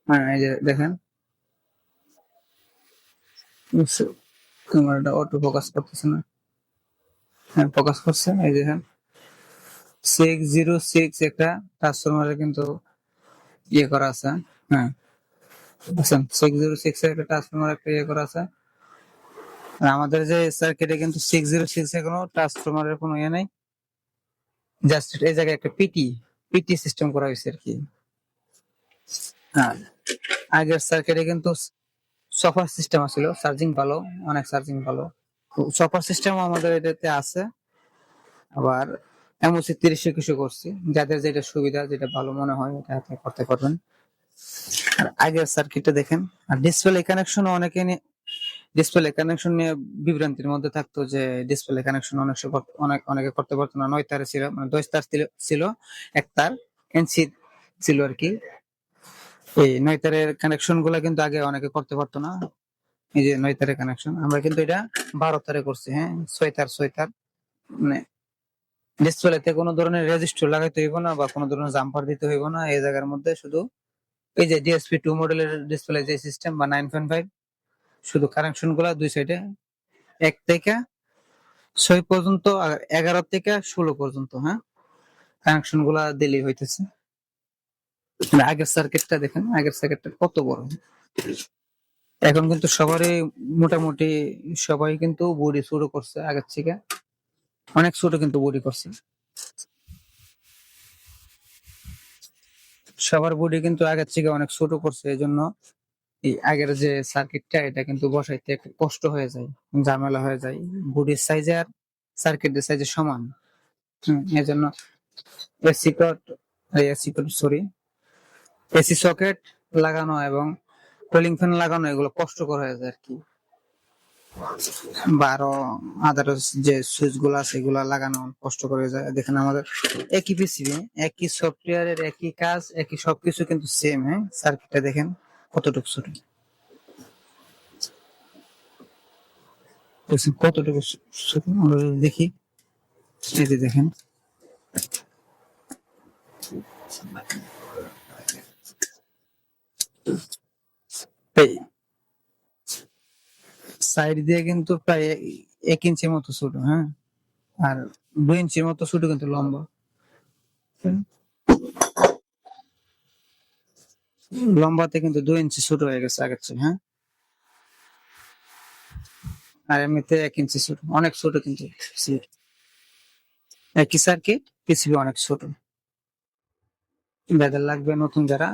হ্যাঁ, এই যে দেখেন ক্যামেরাটা অটো ফোকাস করতেছে না। হ্যাঁ, ফোকাস করছে। এই দেখেন 606 একটা ট্রান্সফরমারে কিন্তু ইয়ে করা আছে। হ্যাঁ, বুঝছেন 606 এর একটা ট্রান্সফরমার একটা ইয়ে করা আছে। আর আমাদের যে সার্কিটে কিন্তু 606 এ কোনো ট্রান্সফরমারের কোনো ইয়ে নাই। জাস্ট এই জায়গায় একটা পিটি সিস্টেম করা হয়েছে আর কি। হ্যাঁ, আগের সার্কিটে কিন্তু সফার সিস্টেম ছিল, চার্জিং ভালো, অনেক চার্জিং ভালো। সফার সিস্টেম আমাদের এটাতে আছে। আবার এমওসি 30 কিছু করছি, যাদের যেটা সুবিধা যেটা ভালো মনে হয় এটা আপনি করতে পারবেন। আর আগের সার্কিটটা দেখেন। আর ডিসপ্লে কানেকশন ডিসপ্লে কানেকশন নিয়ে বিভ্রান্তির মধ্যে থাকতো যে ডিসপ্লে কানেকশন অনেকে করতে পারতো না। 9 তারে ছিল, মানে 10 তার ছিল, এক তার এনসি ছিল আর কি। এই 9 তারের কানেকশন গুলা কিন্তু আগে অনেকে করতে পারতো না। এই যে 9 তারের কানেকশন আমরা কিন্তু এটা 12 তারে করছি। হ্যাঁ, 6 তার মানে ডিসপ্লেতে কোনো ধরনের রেজিস্টার লাগাইতে হইব না বা কোনো ধরনের জাম্পার দিতে হইব না। এই জায়গার মধ্যে শুধু এই যে ডিএসপি 2 মডেলের ডিসপ্লে যে সিস্টেম বা 9.5, শুধু কানেকশন গুলা দুই সাইডে 1 থেকে 6 পর্যন্ত আর 11 থেকে 16 পর্যন্ত। হ্যাঁ, কানেকশন গুলা দিলেই হইতেছে। আগের সার্কিটটা দেখেন, আগের সার্কিটটা কত বড়। এখন কিন্তু সবারই মোটামুটি সবাই কিন্তু বডি শুরু করছে আগের থেকে, অনেক ছোট কিন্তু বডি করছে। সবার বডি কিন্তু আগের থেকে অনেক ছোট করছে, এই জন্য এই আগের যে সার্কিটটা এটা কিন্তু বসাইতে একটু কষ্ট হয়ে যায়, ঝামেলা হয়ে যায়। বডির সাইজে আর সার্কিটের সাইজে সমান। এই জন্য এসি কট এসি কট সরি এসি সকেট লাগানো এবং কুলিং ফ্যান লাগানো এগুলো কষ্টকর হয়ে যায় আর কি। বা আরো আদার্স যে সুইচ গুলো আছে এগুলো লাগানো কষ্ট করে যায়। দেখেন আমাদের একই পিসিবি, একই সফটওয়্যারের একই কাজ, একই সবকিছু কিন্তু সেম। হ্যাঁ, সার্কিটটা দেখেন কতটুকু ছোট, কতটুকু ছোট আমরা যদি দেখি। এই যে দেখেন এই সাইড দিয়ে কিন্তু প্রায় 1 ইঞ্চির মতো ছোট। হ্যাঁ, আর 2 ইঞ্চির মতো ছোট কিন্তু লম্বা। লম্বাতে কিন্তু 2 ইঞ্চি ছোট হয়ে গেছে আগের চেয়ে। হ্যাঁ, আর এমনিতে 1 ইঞ্চি ছোট, অনেক ছোট কিন্তু। একই সার্কিট, পিসিবি অনেক ছোট। যাদের লাগবে নতুন যারা